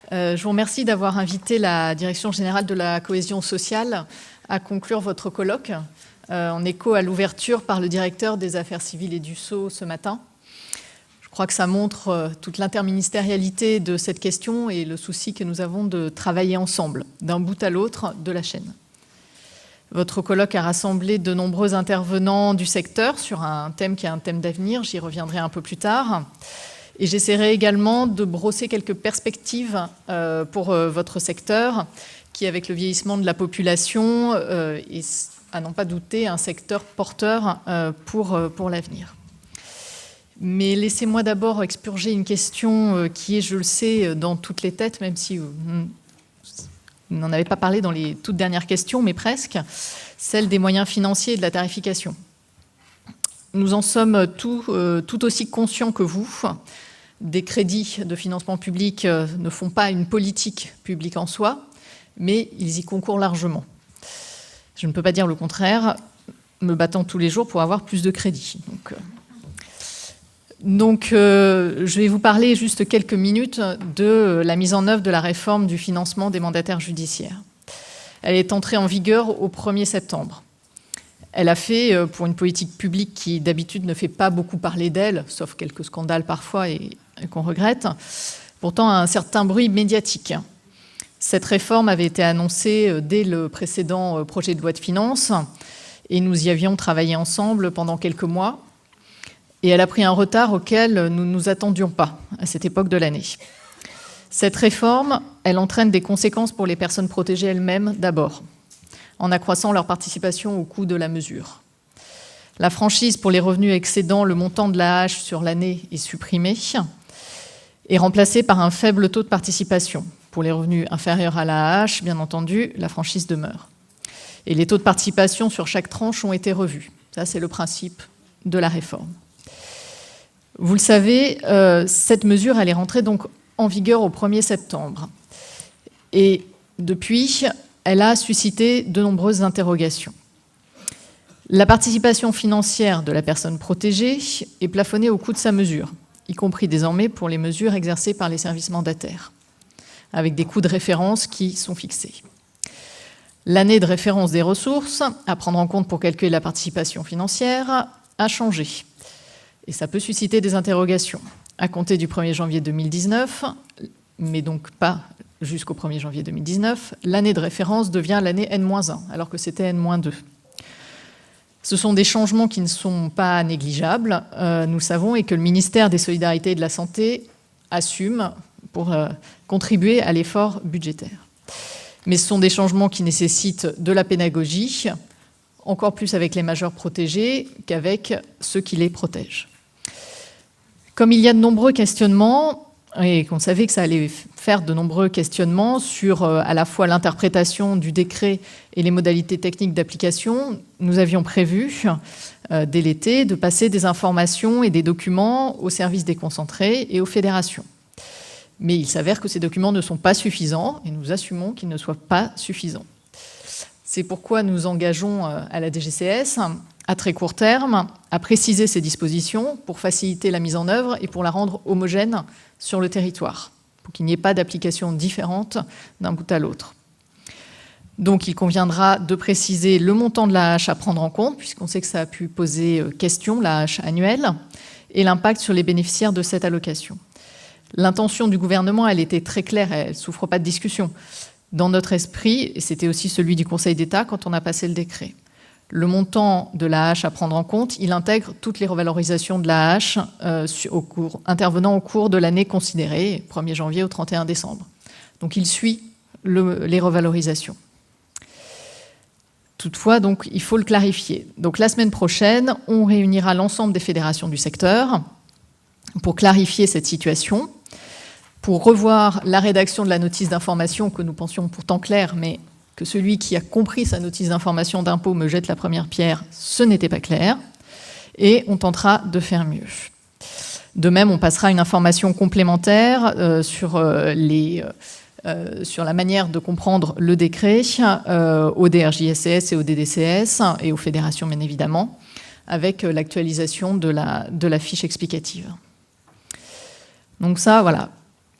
Je vous remercie d'avoir invité la Direction générale de la cohésion sociale à conclure votre colloque en écho à l'ouverture par le directeur des affaires civiles et du Sceau ce matin. Je crois que ça montre toute l'interministérialité de cette question et le souci que nous avons de travailler ensemble, d'un bout à l'autre de la chaîne. Votre colloque a rassemblé de nombreux intervenants du secteur sur un thème qui est un thème d'avenir, j'y reviendrai un peu plus tard. Et j'essaierai également de brosser quelques perspectives pour votre secteur, qui, avec le vieillissement de la population, est, à n'en pas douter, un secteur porteur pour l'avenir. Mais laissez-moi d'abord expurger une question qui est, je le sais, dans toutes les têtes, même si vous n'en avez pas parlé dans les toutes dernières questions, mais presque, celle des moyens financiers et de la tarification. Nous en sommes tout aussi conscients que vous. Des crédits de financement public ne font pas une politique publique en soi, mais ils y concourent largement. Je ne peux pas dire le contraire, me battant tous les jours pour avoir plus de crédits. Donc, je vais vous parler juste quelques minutes de la mise en œuvre de la réforme du financement des mandataires judiciaires. Elle est entrée en vigueur au 1er septembre. Elle a fait, pour une politique publique qui d'habitude ne fait pas beaucoup parler d'elle, sauf quelques scandales parfois et qu'on regrette, pourtant un certain bruit médiatique. Cette réforme avait été annoncée dès le précédent projet de loi de finances et nous y avions travaillé ensemble pendant quelques mois. Et elle a pris un retard auquel nous ne nous attendions pas à cette époque de l'année. Cette réforme, elle entraîne des conséquences pour les personnes protégées elles-mêmes d'abord, en accroissant leur participation au coût de la mesure. La franchise pour les revenus excédant le montant de l'AAH sur l'année est supprimée et remplacée par un faible taux de participation. Pour les revenus inférieurs à l'AAH, bien entendu, la franchise demeure. Et les taux de participation sur chaque tranche ont été revus. Ça, c'est le principe de la réforme. Vous le savez, cette mesure, elle est rentrée donc en vigueur au 1er septembre. Et depuis, elle a suscité de nombreuses interrogations. La participation financière de la personne protégée est plafonnée au coût de sa mesure, y compris désormais pour les mesures exercées par les services mandataires, avec des coûts de référence qui sont fixés. L'année de référence des ressources à prendre en compte pour calculer la participation financière a changé. Et ça peut susciter des interrogations. À compter du 1er janvier 2019, mais donc pas jusqu'au 1er janvier 2019, l'année de référence devient l'année N-1, alors que c'était N-2. Ce sont des changements qui ne sont pas négligeables, nous savons, et que le ministère des Solidarités et de la Santé assume pour contribuer à l'effort budgétaire. Mais ce sont des changements qui nécessitent de la pédagogie, encore plus avec les majeurs protégés qu'avec ceux qui les protègent. Comme il y a de nombreux questionnements, et qu'on savait que ça allait faire de nombreux questionnements sur à la fois l'interprétation du décret et les modalités techniques d'application, nous avions prévu, dès l'été, de passer des informations et des documents aux services déconcentrés et aux fédérations. Mais il s'avère que ces documents ne sont pas suffisants, et nous assumons qu'ils ne soient pas suffisants. C'est pourquoi nous engageons à la DGCS, à très court terme, à préciser ces dispositions pour faciliter la mise en œuvre et pour la rendre homogène sur le territoire, pour qu'il n'y ait pas d'application différente d'un bout à l'autre. Donc il conviendra de préciser le montant de l'AAH à prendre en compte, puisqu'on sait que ça a pu poser question, l'AAH annuelle, et l'impact sur les bénéficiaires de cette allocation. L'intention du gouvernement, elle était très claire, elle ne souffre pas de discussion. Dans notre esprit, et c'était aussi celui du Conseil d'État quand on a passé le décret. Le montant de l'AAH à prendre en compte, il intègre toutes les revalorisations de l'AAH intervenant au cours de l'année considérée, 1er janvier au 31 décembre. Donc il suit les revalorisations. Toutefois, donc, il faut le clarifier. Donc la semaine prochaine, on réunira l'ensemble des fédérations du secteur pour clarifier cette situation, pour revoir la rédaction de la notice d'information que nous pensions pourtant claire, mais que celui qui a compris sa notice d'information d'impôt me jette la première pierre, ce n'était pas clair, et on tentera de faire mieux. De même, on passera une information complémentaire sur la manière de comprendre le décret au DRJSCS et au DDCS, et aux fédérations bien évidemment, avec l'actualisation de la fiche explicative. Donc ça, voilà.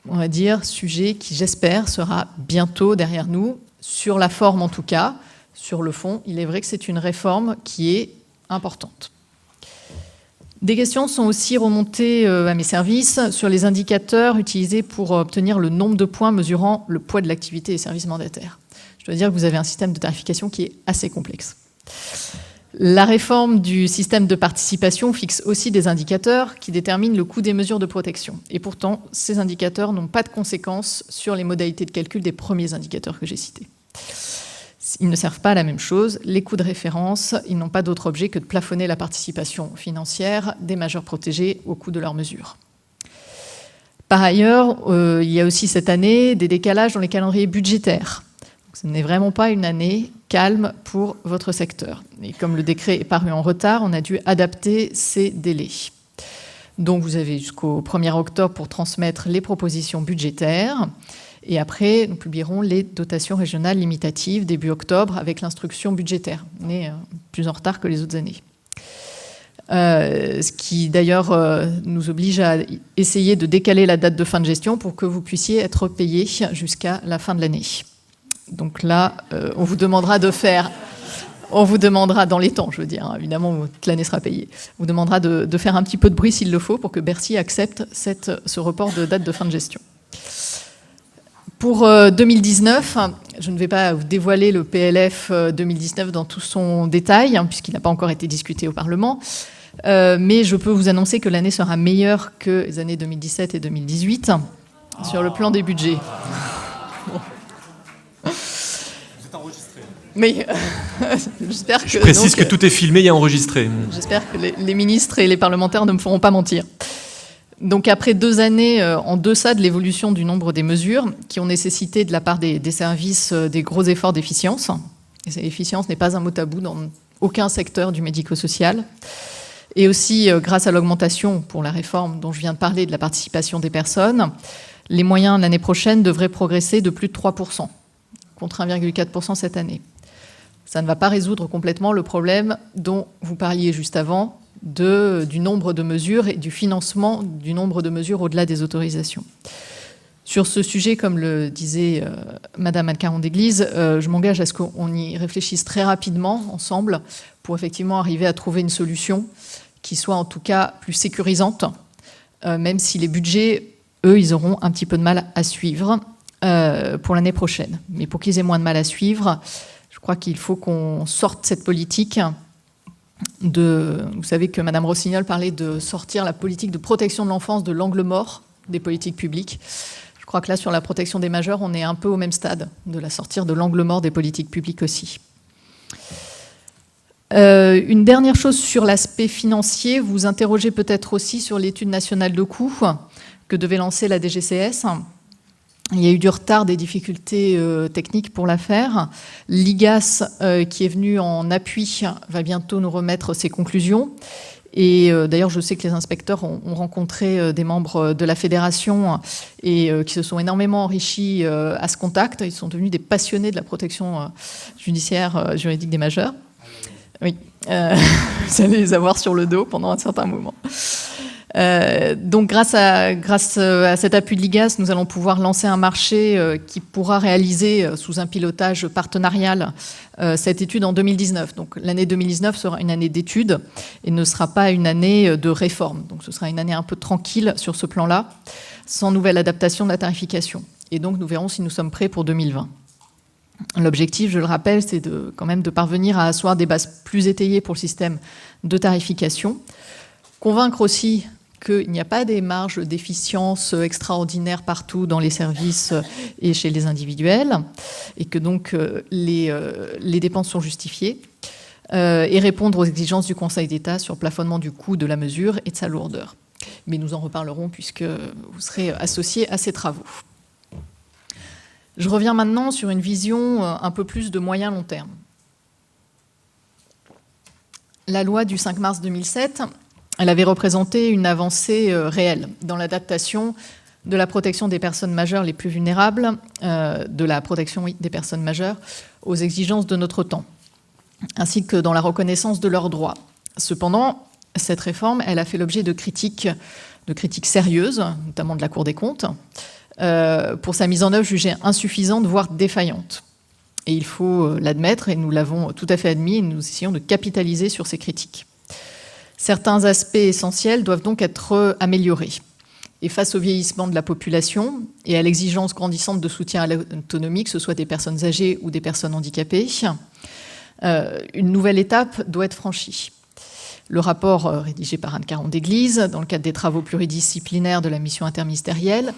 on va dire, sujet qui, j'espère, sera bientôt derrière nous, sur la forme en tout cas. Sur le fond, il est vrai que c'est une réforme qui est importante. Des questions sont aussi remontées à mes services sur les indicateurs utilisés pour obtenir le nombre de points mesurant le poids de l'activité des services mandataires. Je dois dire que vous avez un système de tarification qui est assez complexe. La réforme du système de participation fixe aussi des indicateurs qui déterminent le coût des mesures de protection. Et pourtant, ces indicateurs n'ont pas de conséquences sur les modalités de calcul des premiers indicateurs que j'ai cités. Ils ne servent pas à la même chose. Les coûts de référence, ils n'ont pas d'autre objet que de plafonner la participation financière des majeurs protégés au coût de leurs mesures. Par ailleurs, il y a aussi cette année des décalages dans les calendriers budgétaires. Donc, ce n'est vraiment pas une année calme pour votre secteur. Et comme le décret est paru en retard, on a dû adapter ces délais. Donc vous avez jusqu'au 1er octobre pour transmettre les propositions budgétaires. Et après, nous publierons les dotations régionales limitatives début octobre avec l'instruction budgétaire. On est plus en retard que les autres années. Ce qui d'ailleurs nous oblige à essayer de décaler la date de fin de gestion pour que vous puissiez être payé jusqu'à la fin de l'année. Donc là, on vous demandera de faire... On vous demandera, dans les temps, je veux dire, hein, évidemment, toute l'année sera payée. On vous demandera de faire un petit peu de bruit s'il le faut pour que Bercy accepte ce report de date de fin de gestion. Pour 2019, je ne vais pas vous dévoiler le PLF 2019 dans tout son détail, hein, puisqu'il n'a pas encore été discuté au Parlement, mais je peux vous annoncer que l'année sera meilleure que les années 2017 et 2018 sur le plan des budgets. Bon. Mais j'espère que... Je précise que tout est filmé et enregistré. J'espère que les ministres et les parlementaires ne me feront pas mentir. Donc après 2 années en deçà de l'évolution du nombre des mesures qui ont nécessité de la part des services des gros efforts d'efficience, et l'efficience n'est pas un mot tabou dans aucun secteur du médico-social, et aussi grâce à l'augmentation pour la réforme dont je viens de parler de la participation des personnes, les moyens l'année prochaine devraient progresser de plus de 3%, contre 1,4% cette année. Ça ne va pas résoudre complètement le problème dont vous parliez juste avant, du nombre de mesures et du financement du nombre de mesures au-delà des autorisations. Sur ce sujet, comme le disait Madame Alcaron-Déglise, je m'engage à ce qu'on y réfléchisse très rapidement ensemble pour effectivement arriver à trouver une solution qui soit en tout cas plus sécurisante, même si les budgets, eux, ils auront un petit peu de mal à suivre pour l'année prochaine. Mais pour qu'ils aient moins de mal à suivre, je crois qu'il faut qu'on sorte cette politique vous savez que Madame Rossignol parlait de sortir la politique de protection de l'enfance de l'angle mort des politiques publiques. Je crois que là, sur la protection des majeurs, on est un peu au même stade de la sortir de l'angle mort des politiques publiques aussi. Une dernière chose sur l'aspect financier, vous interrogez peut-être aussi sur l'étude nationale de coûts que devait lancer la DGCS. Il y a eu du retard, des difficultés techniques pour la faire. L'IGAS, qui est venu en appui, va bientôt nous remettre ses conclusions. Et d'ailleurs, je sais que les inspecteurs ont rencontré des membres de la fédération et qui se sont énormément enrichis à ce contact. Ils sont devenus des passionnés de la protection judiciaire juridique des majeurs. Oui, vous allez les avoir sur le dos pendant un certain moment. Donc grâce à cet appui de l'IGAS, nous allons pouvoir lancer un marché qui pourra réaliser sous un pilotage partenarial cette étude en 2019. Donc l'année 2019 sera une année d'étude et ne sera pas une année de réforme. Donc ce sera une année un peu tranquille sur ce plan-là, sans nouvelle adaptation de la tarification. Et donc nous verrons si nous sommes prêts pour 2020. L'objectif, je le rappelle, c'est quand même de parvenir à asseoir des bases plus étayées pour le système de tarification. Convaincre aussi qu'il n'y a pas des marges d'efficience extraordinaires partout dans les services et chez les individuels, et que donc les dépenses sont justifiées, et répondre aux exigences du Conseil d'État sur le plafonnement du coût de la mesure et de sa lourdeur. Mais nous en reparlerons puisque vous serez associés à ces travaux. Je reviens maintenant sur une vision un peu plus de moyen-long terme. La loi du 5 mars 2007, elle avait représenté une avancée réelle dans l'adaptation de la protection des personnes majeures les plus vulnérables, de la protection des personnes majeures aux exigences de notre temps, ainsi que dans la reconnaissance de leurs droits. Cependant, cette réforme, elle a fait l'objet de critiques sérieuses, notamment de la Cour des comptes, pour sa mise en œuvre jugée insuffisante, voire défaillante. Et il faut l'admettre, et nous l'avons tout à fait admis, et nous essayons de capitaliser sur ces critiques. Certains aspects essentiels doivent donc être améliorés. Et face au vieillissement de la population et à l'exigence grandissante de soutien à l'autonomie, que ce soit des personnes âgées ou des personnes handicapées, une nouvelle étape doit être franchie. Le rapport rédigé par Anne Caron d'Église, dans le cadre des travaux pluridisciplinaires de la mission interministérielle,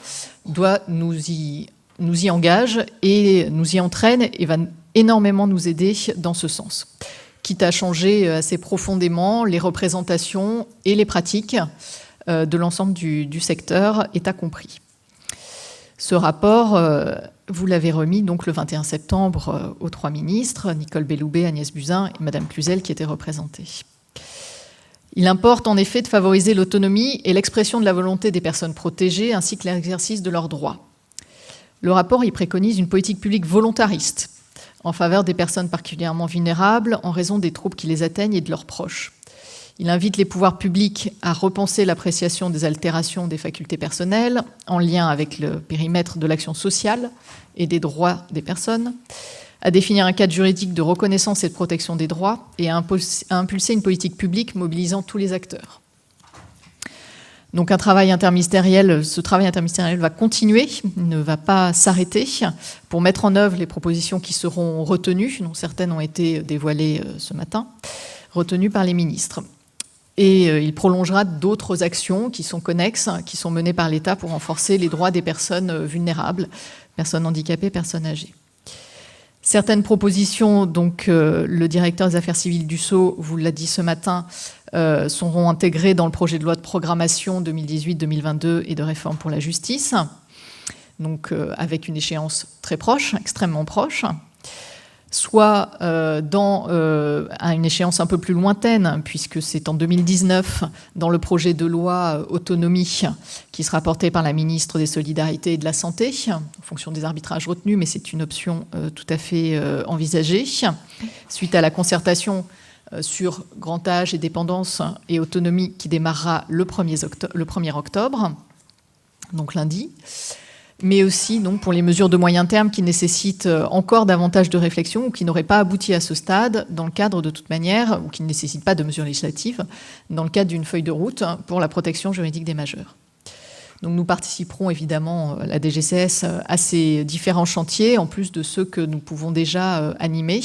doit nous y engage et nous y entraîne et va énormément nous aider dans ce sens, quitte à changer assez profondément les représentations et les pratiques de l'ensemble du secteur, État compris. Ce rapport, vous l'avez remis donc le 21 septembre aux 3 ministres, Nicole Belloubet, Agnès Buzyn et Madame Cluzel, qui étaient représentées. Il importe en effet de favoriser l'autonomie et l'expression de la volonté des personnes protégées, ainsi que l'exercice de leurs droits. Le rapport y préconise une politique publique volontariste en faveur des personnes particulièrement vulnérables en raison des troubles qui les atteignent et de leurs proches. Il invite les pouvoirs publics à repenser l'appréciation des altérations des facultés personnelles en lien avec le périmètre de l'action sociale et des droits des personnes, à définir un cadre juridique de reconnaissance et de protection des droits et à impulser une politique publique mobilisant tous les acteurs. Donc ce travail interministériel va continuer, ne va pas s'arrêter pour mettre en œuvre les propositions qui seront retenues, dont certaines ont été dévoilées ce matin, retenues par les ministres. Et il prolongera d'autres actions qui sont connexes, qui sont menées par l'État pour renforcer les droits des personnes vulnérables, personnes handicapées, personnes âgées. Certaines propositions, donc le directeur des affaires civiles du Sceau vous l'a dit ce matin, seront intégrées dans le projet de loi de programmation 2018-2022 et de réforme pour la justice, donc avec une échéance très proche, extrêmement proche, soit à une échéance un peu plus lointaine, puisque c'est en 2019, dans le projet de loi autonomie, qui sera porté par la ministre des Solidarités et de la Santé, en fonction des arbitrages retenus, mais c'est une option tout à fait envisagée, suite à la concertation sur grand âge et dépendance et autonomie qui démarrera le 1er octobre, donc lundi. Mais aussi donc, pour les mesures de moyen terme qui nécessitent encore davantage de réflexion ou qui n'auraient pas abouti à ce stade dans le cadre de toute manière, ou qui ne nécessitent pas de mesures législatives, dans le cadre d'une feuille de route pour la protection juridique des majeurs. Donc nous participerons évidemment, la DGCS, à ces différents chantiers, en plus de ceux que nous pouvons déjà animer,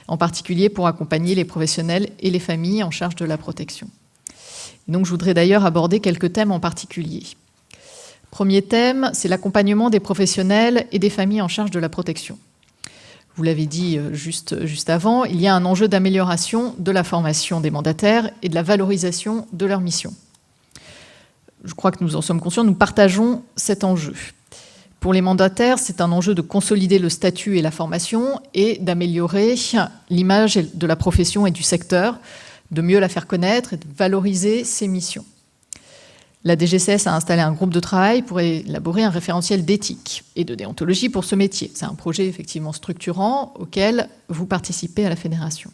en particulier pour accompagner les professionnels et les familles en charge de la protection. Donc je voudrais d'ailleurs aborder quelques thèmes en particulier. Premier thème, c'est l'accompagnement des professionnels et des familles en charge de la protection. Vous l'avez dit juste avant, il y a un enjeu d'amélioration de la formation des mandataires et de la valorisation de leur mission. Je crois que nous en sommes conscients, nous partageons cet enjeu. Pour les mandataires, c'est un enjeu de consolider le statut et la formation et d'améliorer l'image de la profession et du secteur, de mieux la faire connaître et de valoriser ses missions. La DGCS a installé un groupe de travail pour élaborer un référentiel d'éthique et de déontologie pour ce métier. C'est un projet effectivement structurant auquel vous participez à la Fédération.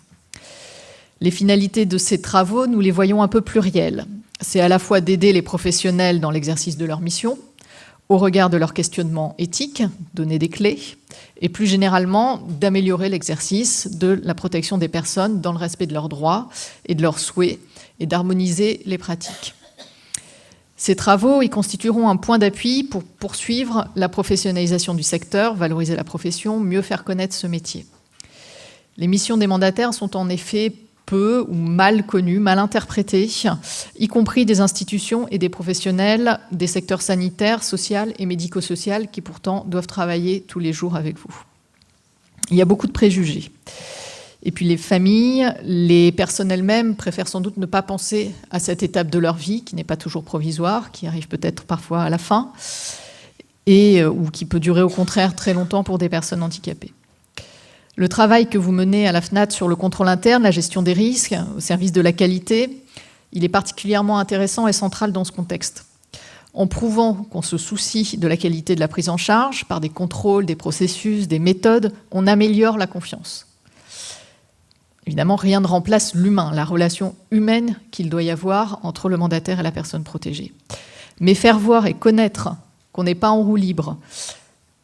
Les finalités de ces travaux, nous les voyons un peu plurielles. C'est à la fois d'aider les professionnels dans l'exercice de leur mission, au regard de leur questionnement éthique, donner des clés, et plus généralement d'améliorer l'exercice de la protection des personnes dans le respect de leurs droits et de leurs souhaits, et d'harmoniser les pratiques. Ces travaux y constitueront un point d'appui pour poursuivre la professionnalisation du secteur, valoriser la profession, mieux faire connaître ce métier. Les missions des mandataires sont en effet peu ou mal connues, mal interprétées, y compris des institutions et des professionnels des secteurs sanitaires, social et médico-social qui pourtant doivent travailler tous les jours avec vous. Il y a beaucoup de préjugés. Et puis les familles, les personnes elles-mêmes préfèrent sans doute ne pas penser à cette étape de leur vie, qui n'est pas toujours provisoire, qui arrive peut-être parfois à la fin, ou qui peut durer au contraire très longtemps pour des personnes handicapées. Le travail que vous menez à la FNAT sur le contrôle interne, la gestion des risques, au service de la qualité, il est particulièrement intéressant et central dans ce contexte. En prouvant qu'on se soucie de la qualité de la prise en charge par des contrôles, des processus, des méthodes, on améliore la confiance. Évidemment, rien ne remplace l'humain, la relation humaine qu'il doit y avoir entre le mandataire et la personne protégée. Mais faire voir et connaître qu'on n'est pas en roue libre,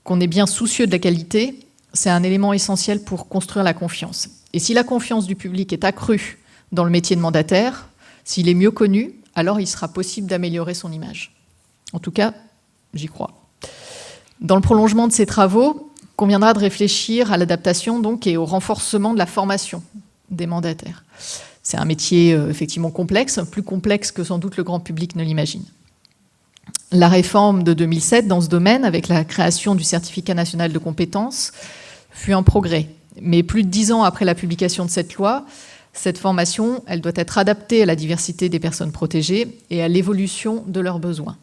qu'on est bien soucieux de la qualité, c'est un élément essentiel pour construire la confiance. Et si la confiance du public est accrue dans le métier de mandataire, s'il est mieux connu, alors il sera possible d'améliorer son image. En tout cas, j'y crois. Dans le prolongement de ces travaux, il conviendra de réfléchir à l'adaptation donc, et au renforcement de la formation des mandataires. C'est un métier effectivement complexe, plus complexe que sans doute le grand public ne l'imagine. La réforme de 2007 dans ce domaine, avec la création du certificat national de compétences, fut un progrès. Mais plus de 10 ans après la publication de cette loi, cette formation, elle doit être adaptée à la diversité des personnes protégées et à l'évolution de leurs besoins.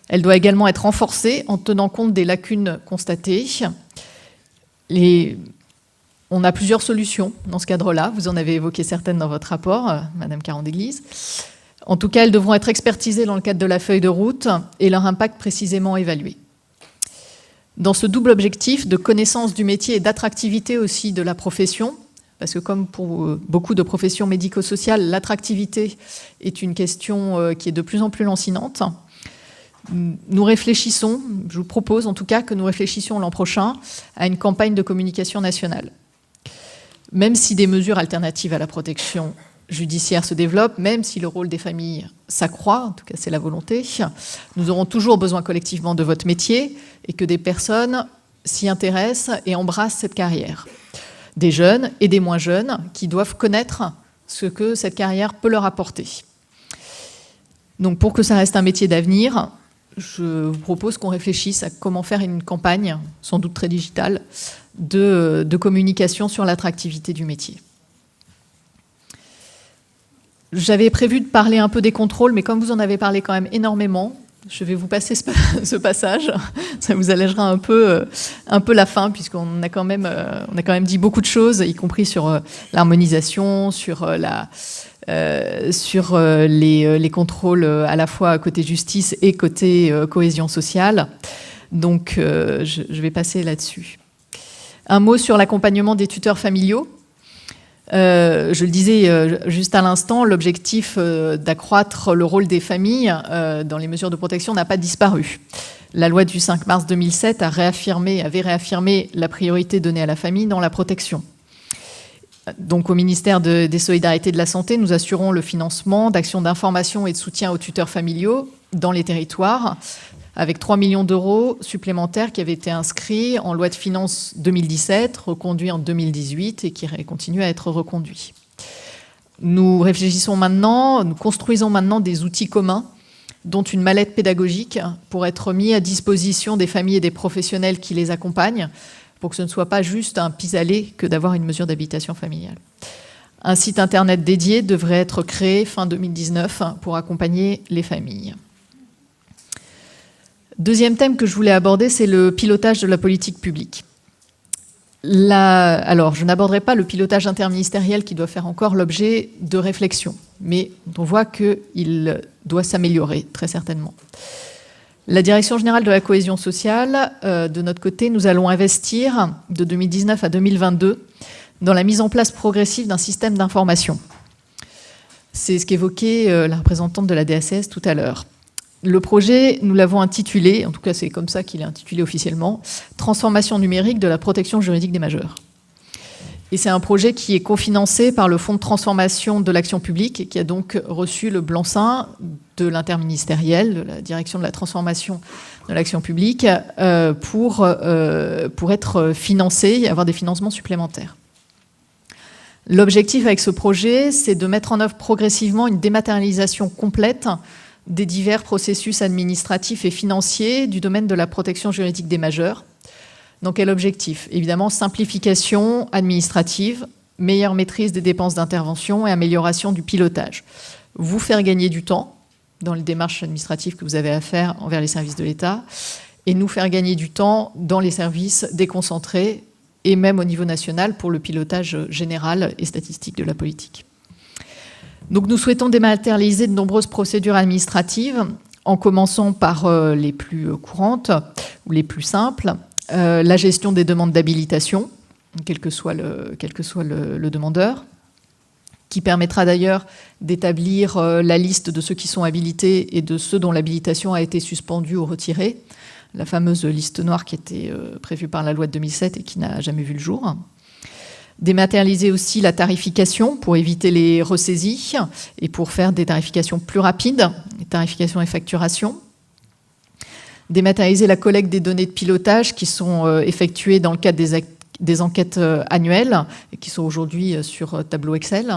Elle doit également être renforcée en tenant compte des lacunes constatées. On a plusieurs solutions dans ce cadre-là. Vous en avez évoqué certaines dans votre rapport, Madame Caron-Déglise. En tout cas, elles devront être expertisées dans le cadre de la feuille de route et leur impact précisément évalué. Dans ce double objectif de connaissance du métier et d'attractivité aussi de la profession, parce que comme pour beaucoup de professions médico-sociales, l'attractivité est une question qui est de plus en plus lancinante, nous réfléchissons, je vous propose en tout cas que nous réfléchissions l'an prochain à une campagne de communication nationale. Même si des mesures alternatives à la protection judiciaire se développent, même si le rôle des familles s'accroît, en tout cas c'est la volonté, nous aurons toujours besoin collectivement de votre métier et que des personnes s'y intéressent et embrassent cette carrière. Des jeunes et des moins jeunes qui doivent connaître ce que cette carrière peut leur apporter. Donc pour que ça reste un métier d'avenir, je vous propose qu'on réfléchisse à comment faire une campagne, sans doute très digitale, de communication sur l'attractivité du métier. J'avais prévu de parler un peu des contrôles, mais comme vous en avez parlé quand même énormément, je vais vous passer ce passage. Ça vous allégera un peu la fin, puisqu'on a quand même dit beaucoup de choses, y compris sur l'harmonisation, sur les contrôles à la fois côté justice et côté cohésion sociale. Donc, je vais passer là-dessus. Un mot sur l'accompagnement des tuteurs familiaux. Je le disais juste à l'instant, l'objectif d'accroître le rôle des familles dans les mesures de protection n'a pas disparu. La loi du 5 mars 2007 avait réaffirmé la priorité donnée à la famille dans la protection. Donc au ministère des Solidarités et de la Santé, nous assurons le financement d'actions d'information et de soutien aux tuteurs familiaux dans les territoires, avec 3 millions d'euros supplémentaires qui avaient été inscrits en loi de finances 2017, reconduits en 2018 et qui continuent à être reconduits. Nous construisons maintenant des outils communs, dont une mallette pédagogique pour être mis à disposition des familles et des professionnels qui les accompagnent, pour que ce ne soit pas juste un pis-aller que d'avoir une mesure d'habitation familiale. Un site internet dédié devrait être créé fin 2019 pour accompagner les familles. Deuxième thème que je voulais aborder, c'est le pilotage de la politique publique. Alors, je n'aborderai pas le pilotage interministériel qui doit faire encore l'objet de réflexions, mais on voit qu'il doit s'améliorer, très certainement. La Direction générale de la cohésion sociale, de notre côté, nous allons investir de 2019 à 2022 dans la mise en place progressive d'un système d'information. C'est ce qu'évoquait la représentante de la DSS tout à l'heure. Le projet, nous l'avons intitulé, en tout cas c'est comme ça qu'il est intitulé officiellement, « Transformation numérique de la protection juridique des majeurs ». Et c'est un projet qui est cofinancé par le Fonds de transformation de l'action publique et qui a donc reçu le blanc-seing de l'interministériel, de la direction de la transformation de l'action publique, pour être financé et avoir des financements supplémentaires. L'objectif avec ce projet, c'est de mettre en œuvre progressivement une dématérialisation complète des divers processus administratifs et financiers du domaine de la protection juridique des majeurs. Dans quel objectif ? Évidemment, simplification administrative, meilleure maîtrise des dépenses d'intervention et amélioration du pilotage. Vous faire gagner du temps dans les démarches administratives que vous avez à faire envers les services de l'État et nous faire gagner du temps dans les services déconcentrés et même au niveau national pour le pilotage général et statistique de la politique. Donc nous souhaitons dématérialiser de nombreuses procédures administratives, en commençant par les plus courantes ou les plus simples, la gestion des demandes d'habilitation, quel que soit le demandeur, qui permettra d'ailleurs d'établir la liste de ceux qui sont habilités et de ceux dont l'habilitation a été suspendue ou retirée, la fameuse liste noire qui était prévue par la loi de 2007 et qui n'a jamais vu le jour. Dématérialiser aussi la tarification pour éviter les ressaisies et pour faire des tarifications plus rapides, les tarifications et facturations. Dématérialiser la collecte des données de pilotage qui sont effectuées dans le cadre des enquêtes annuelles et qui sont aujourd'hui sur tableau Excel,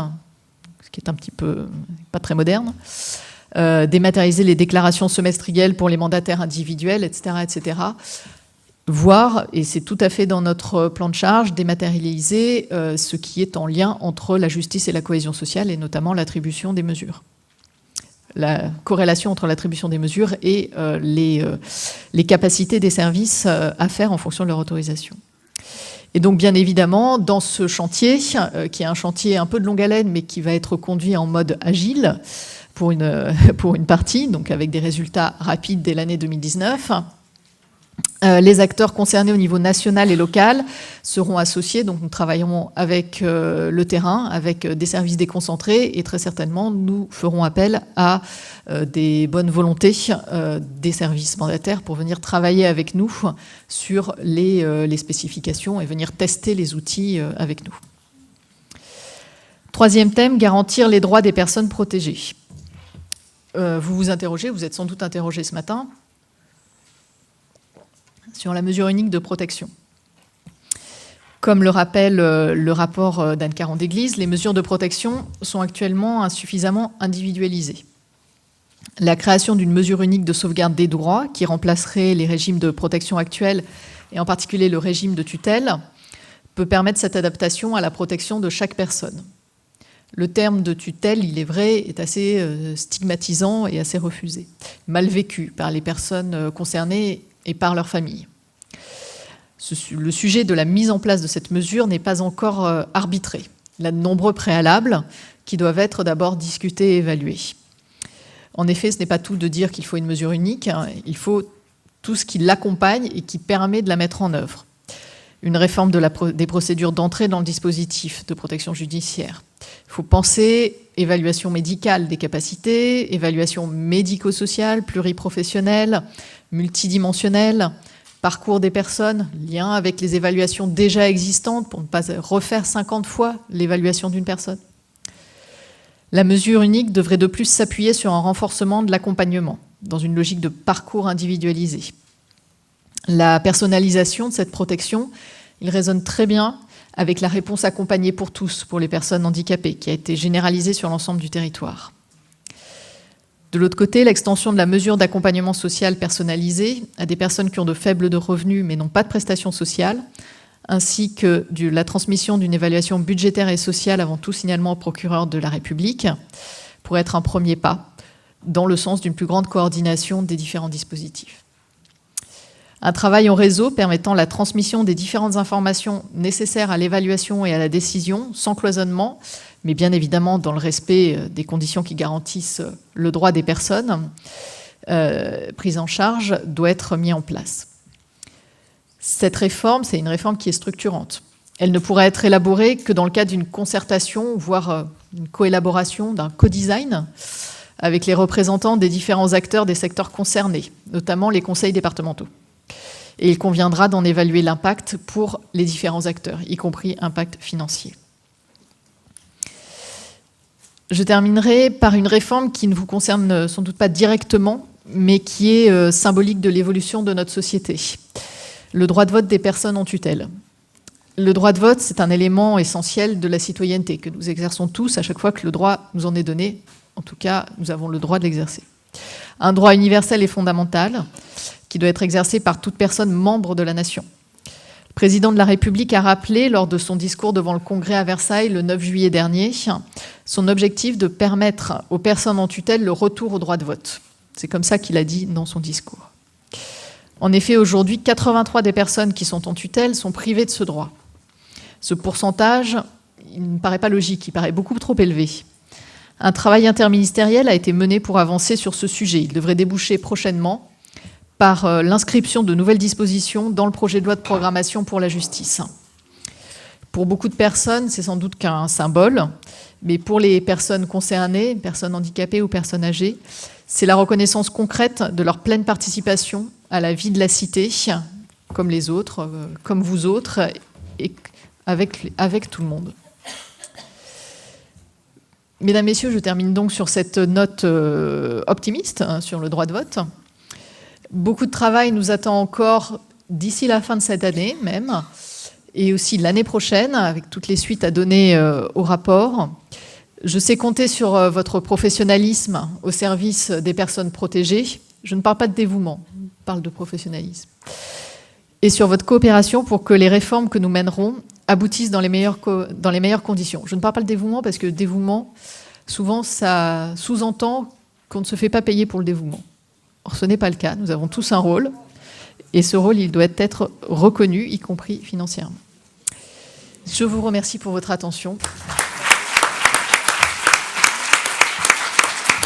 ce qui est un petit peu pas très moderne. Dématérialiser les déclarations semestrielles pour les mandataires individuels, etc., etc. Voire, et c'est tout à fait dans notre plan de charge, dématérialiser ce qui est en lien entre la justice et la cohésion sociale, et notamment l'attribution des mesures. La corrélation entre l'attribution des mesures et les capacités des services à faire en fonction de leur autorisation. Et donc, bien évidemment, dans ce chantier, qui est un chantier un peu de longue haleine, mais qui va être conduit en mode agile pour une partie, donc avec des résultats rapides dès l'année 2019, les acteurs concernés au niveau national et local seront associés. Donc, nous travaillerons avec le terrain, avec des services déconcentrés, et très certainement, nous ferons appel à des bonnes volontés des services mandataires pour venir travailler avec nous sur les spécifications et venir tester les outils avec nous. Troisième thème, garantir les droits des personnes protégées. Vous vous interrogez, vous êtes sans doute interrogé ce matin, sur la mesure unique de protection. Comme le rappelle le rapport d'Anne Caron-Déglise, les mesures de protection sont actuellement insuffisamment individualisées. La création d'une mesure unique de sauvegarde des droits, qui remplacerait les régimes de protection actuels, et en particulier le régime de tutelle, peut permettre cette adaptation à la protection de chaque personne. Le terme de tutelle, il est vrai, est assez stigmatisant et assez refusé, mal vécu par les personnes concernées et par leur famille. Le sujet de la mise en place de cette mesure n'est pas encore arbitré. Il y a de nombreux préalables qui doivent être d'abord discutés et évalués. En effet, ce n'est pas tout de dire qu'il faut une mesure unique, il faut tout ce qui l'accompagne et qui permet de la mettre en œuvre. Une réforme des procédures d'entrée dans le dispositif de protection judiciaire. Il faut penser évaluation médicale des capacités, évaluation médico-sociale, pluriprofessionnelle, multidimensionnelle, parcours des personnes, lien avec les évaluations déjà existantes pour ne pas refaire 50 fois l'évaluation d'une personne. La mesure unique devrait de plus s'appuyer sur un renforcement de l'accompagnement, dans une logique de parcours individualisé. La personnalisation de cette protection, il résonne très bien avec la réponse accompagnée pour tous, pour les personnes handicapées, qui a été généralisée sur l'ensemble du territoire. De l'autre côté, l'extension de la mesure d'accompagnement social personnalisé à des personnes qui ont de faibles revenus mais n'ont pas de prestations sociales, ainsi que la transmission d'une évaluation budgétaire et sociale avant tout signalement au procureur de la République, pourrait être un premier pas dans le sens d'une plus grande coordination des différents dispositifs. Un travail en réseau permettant la transmission des différentes informations nécessaires à l'évaluation et à la décision, sans cloisonnement, mais bien évidemment dans le respect des conditions qui garantissent le droit des personnes prises en charge, doit être mis en place. Cette réforme, c'est une réforme qui est structurante. Elle ne pourra être élaborée que dans le cadre d'une concertation, voire une coélaboration, d'un co-design avec les représentants des différents acteurs des secteurs concernés, notamment les conseils départementaux. Et il conviendra d'en évaluer l'impact pour les différents acteurs, y compris impact financier. Je terminerai par une réforme qui ne vous concerne sans doute pas directement, mais qui est symbolique de l'évolution de notre société. Le droit de vote des personnes en tutelle. Le droit de vote, c'est un élément essentiel de la citoyenneté que nous exerçons tous à chaque fois que le droit nous en est donné. En tout cas, nous avons le droit de l'exercer. Un droit universel et fondamental qui doit être exercé par toute personne membre de la nation. Le président de la République a rappelé, lors de son discours devant le Congrès à Versailles le 9 juillet dernier, son objectif de permettre aux personnes en tutelle le retour au droit de vote. C'est comme ça qu'il a dit dans son discours. En effet, aujourd'hui, 83 des personnes qui sont en tutelle sont privées de ce droit. Ce pourcentage, il ne paraît pas logique, il paraît beaucoup trop élevé. Un travail interministériel a été mené pour avancer sur ce sujet. Il devrait déboucher prochainement par l'inscription de nouvelles dispositions dans le projet de loi de programmation pour la justice. Pour beaucoup de personnes, c'est sans doute qu'un symbole, Mais pour les personnes concernées, personnes handicapées ou personnes âgées, c'est la reconnaissance concrète de leur pleine participation à la vie de la cité, comme les autres, comme vous autres, et avec tout le monde. Mesdames, Messieurs, je termine donc sur cette note optimiste sur le droit de vote. Beaucoup de travail nous attend encore d'ici la fin de cette année même, et aussi l'année prochaine, avec toutes les suites à donner au rapport. Je sais compter sur votre professionnalisme au service des personnes protégées. Je ne parle pas de dévouement, je parle de professionnalisme. Et sur votre coopération pour que les réformes que nous mènerons aboutissent dans les meilleures conditions. Je ne parle pas de dévouement parce que le dévouement, souvent, ça sous-entend qu'on ne se fait pas payer pour le dévouement. Or, ce n'est pas le cas. Nous avons tous un rôle. Et ce rôle, il doit être reconnu, y compris financièrement. Je vous remercie pour votre attention.